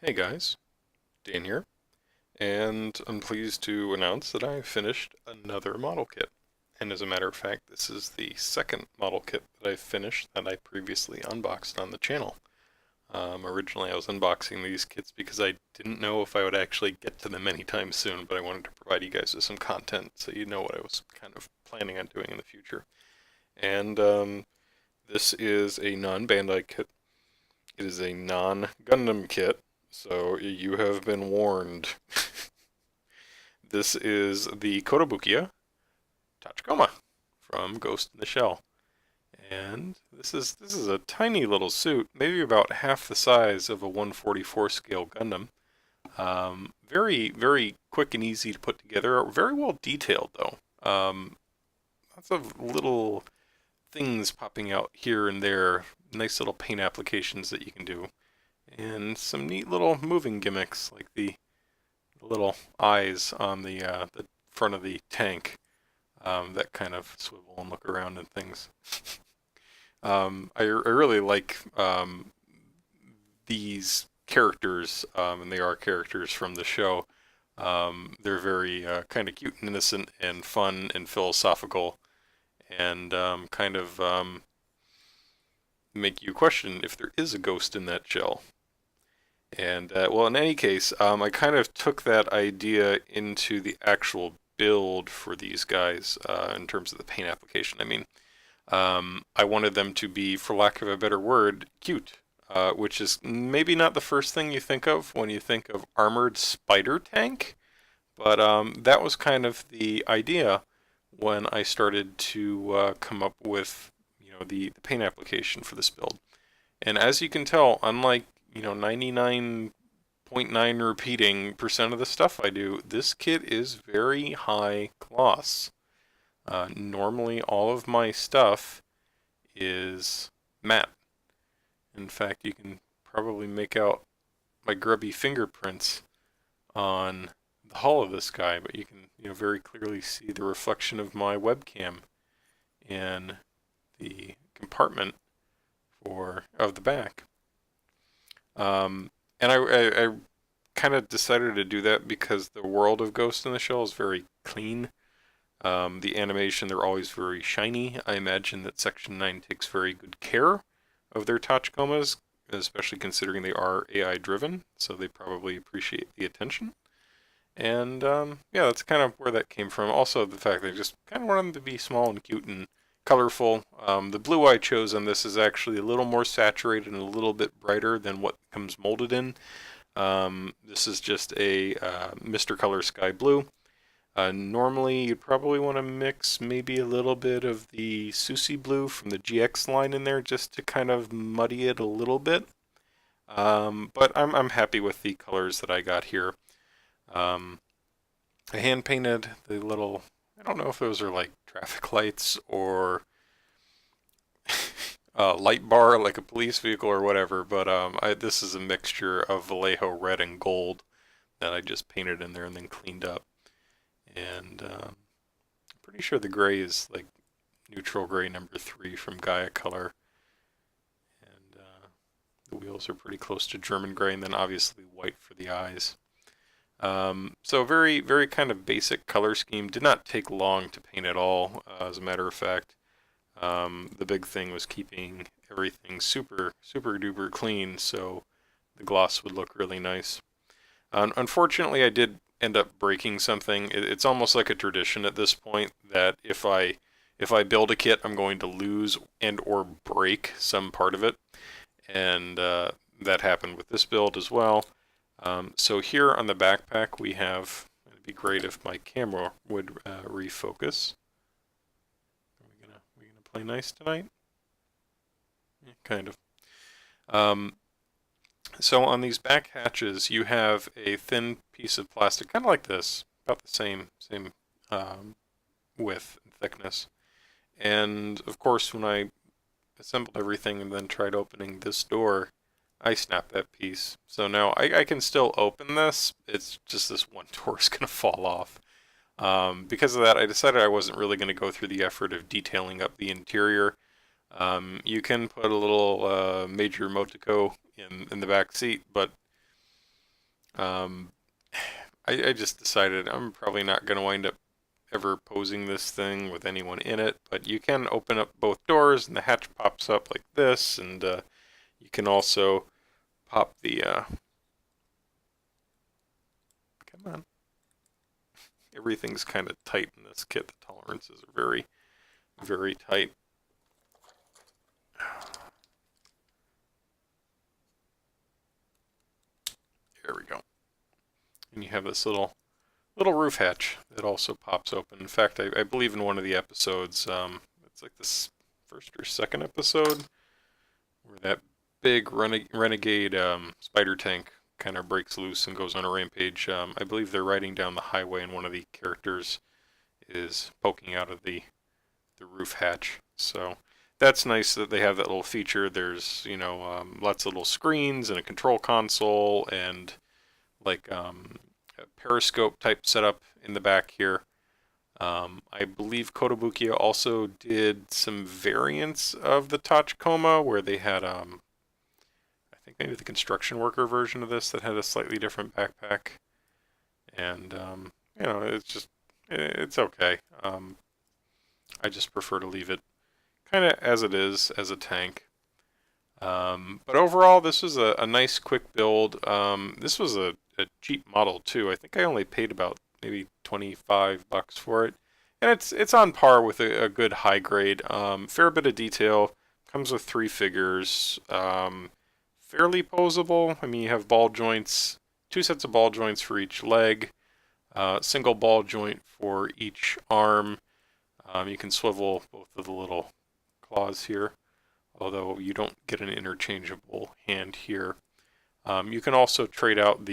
Hey guys, Dan here, and I'm pleased to announce that I finished another model kit. And as a matter of fact, this is the second model kit that I finished that I previously unboxed on the channel. Originally I was unboxing these kits because I didn't know if I would actually get to them anytime soon, but I wanted to provide you guys with some content so you know what I was kind of planning on doing in the future. And this is a non-Bandai kit. It is a non-Gundam kit, so you have been warned. This is the Kotobukiya Tachikoma from Ghost in the Shell. And this is a tiny little suit, maybe about half the size of a 144 scale Gundam. Very quick and easy to put together. Very well detailed though. Lots of little things popping out here and there. Nice little paint applications that you can do. And some neat little moving gimmicks like the little eyes on the front of the tank that kind of swivel and look around and things. I really like these characters, and they are characters from the show. They're very kind of cute and innocent and fun and philosophical and kind of make you question if there is a ghost in that shell. And well, in any case, I kind of took that idea into the actual build for these guys in terms of the paint application. I mean, I wanted them to be, for lack of a better word, cute, which is maybe not the first thing you think of when you think of armored spider tank, but that was kind of the idea when I started to come up with, the paint application for this build. And as you can tell, unlike 99.9 repeating percent of the stuff I do, this kit is very high gloss. Normally all of my stuff is matte. In fact, you can probably make out my grubby fingerprints on the hull of this guy, but you can very clearly see the reflection of my webcam in the compartment of the back. And I kind of decided to do that because the world of Ghost in the Shell is very clean. The animation, they're always very shiny. I imagine that Section 9 takes very good care of their Tachikomas, especially considering they are AI driven, so they probably appreciate the attention. And yeah, that's kind of where that came from. Also, the fact that I just kind of wanted them to be small and cute and colorful. The blue I chose on this is actually a little more saturated and a little bit brighter than what comes molded in. This is just a Mr. Color Sky Blue. Normally, you'd probably want to mix maybe a little bit of the Susi Blue from the GX line in there just to kind of muddy it a little bit. But I'm happy with the colors that I got here. I hand painted the little, I don't know if those are like traffic lights or a light bar like a police vehicle or whatever, but this is a mixture of Vallejo red and gold that I just painted in there and then cleaned up. And I'm pretty sure the gray is like neutral gray number 3 from Gaia Color. And the wheels are pretty close to German gray, and then obviously white for the eyes. So very kind of basic color scheme. Did not take long to paint at all, as a matter of fact. The big thing was keeping everything super duper clean so the gloss would look really nice. Unfortunately, I did end up breaking something. It's almost like a tradition at this point that if I build a kit, I'm going to lose and or break some part of it, and that happened with this build as well. So here on the backpack we have, it'd be great if my camera would refocus. Are we gonna play nice tonight? Yeah, kind of. So on these back hatches you have a thin piece of plastic, kind of like this, about the same width and thickness. And of course when I assembled everything and then tried opening this door, I snapped that piece. So now I can still open this. It's just this one door is going to fall off. Because of that, I decided I wasn't really going to go through the effort of detailing up the interior. You can put a little Major Motoko in the back seat, but I just decided I'm probably not going to wind up ever posing this thing with anyone in it, but you can open up both doors and the hatch pops up like this, and you can also pop the, come on, everything's kind of tight in this kit. The tolerances are very, very tight. There we go. And you have this little roof hatch that also pops open. In fact, I believe in one of the episodes, it's like this first or second episode, where that big renegade spider tank kind of breaks loose and goes on a rampage. I believe they're riding down the highway and one of the characters is poking out of the roof hatch. So that's nice that they have that little feature. There's, you know, lots of little screens and a control console and like a periscope type setup in the back here. I believe Kotobukiya also did some variants of the Tachikoma where they had, I think maybe the construction worker version of this that had a slightly different backpack. And, you know, it's okay. I just prefer to leave it kind of as it is, as a tank. But overall, this was a nice, quick build. This was a cheap model too. I think I only paid about maybe $25 for it, and it's on par with a good high grade. Fair bit of detail. Comes with 3 figures. Fairly posable. I mean, you have ball joints, 2 sets of ball joints for each leg, single ball joint for each arm. You can swivel both of the little claws here, although you don't get an interchangeable hand here. You can also trade out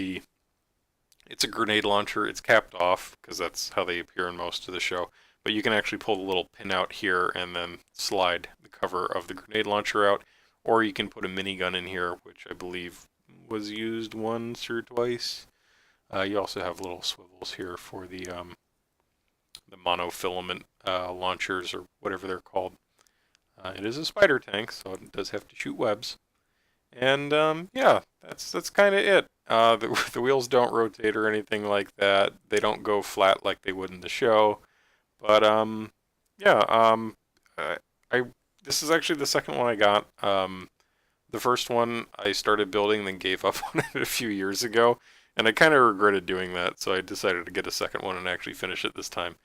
it's a grenade launcher. It's capped off because that's how they appear in most of the show. But you can actually pull the little pin out here and then slide the cover of the grenade launcher out. Or you can put a minigun in here, which I believe was used once or twice. You also have little swivels here for the monofilament launchers or whatever they're called. It is a spider tank, so it does have to shoot webs. And yeah, that's kind of it. The wheels don't rotate or anything like that. They don't go flat like they would in the show. But yeah, this is actually the second one I got. The first one I started building, then gave up on it a few years ago, and I kind of regretted doing that. So I decided to get a second one and actually finish it this time.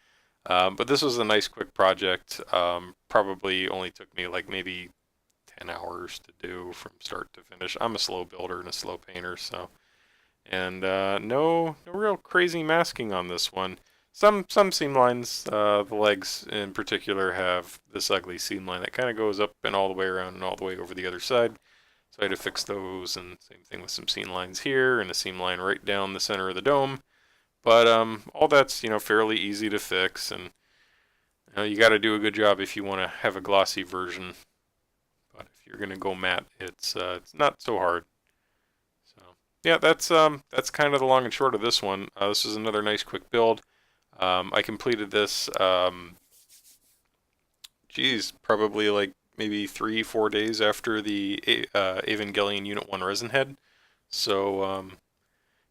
But this was a nice quick project. Probably only took me like maybe 10 hours to do from start to finish. I'm a slow builder and a slow painter, so. And no real crazy masking on this one. Some seam lines, the legs in particular, have this ugly seam line that kind of goes up and all the way around and all the way over the other side. So I had to fix those, and same thing with some seam lines here and a seam line right down the center of the dome. But all that's, you know, fairly easy to fix, and you got to do a good job if you want to have a glossy version. But if you're gonna go matte, it's not so hard. So yeah, that's kind of the long and short of this one. This is another nice quick build. I completed this, probably like maybe 3-4 days after the Evangelion Unit 1 resin head. So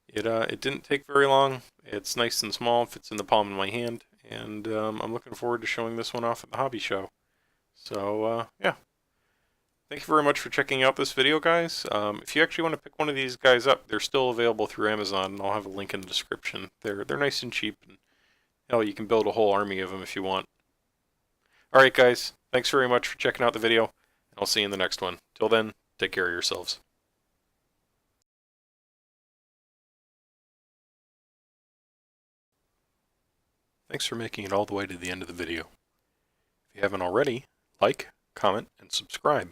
it didn't take very long. It's nice and small, fits in the palm of my hand, and I'm looking forward to showing this one off at the hobby show. So yeah. Thank you very much for checking out this video, guys. If you actually want to pick one of these guys up, they're still available through Amazon, and I'll have a link in the description. They're nice and cheap, and hell, you can build a whole army of them if you want. Alright guys, thanks very much for checking out the video, and I'll see you in the next one. Till then, take care of yourselves. Thanks for making it all the way to the end of the video. If you haven't already, like, comment, and subscribe.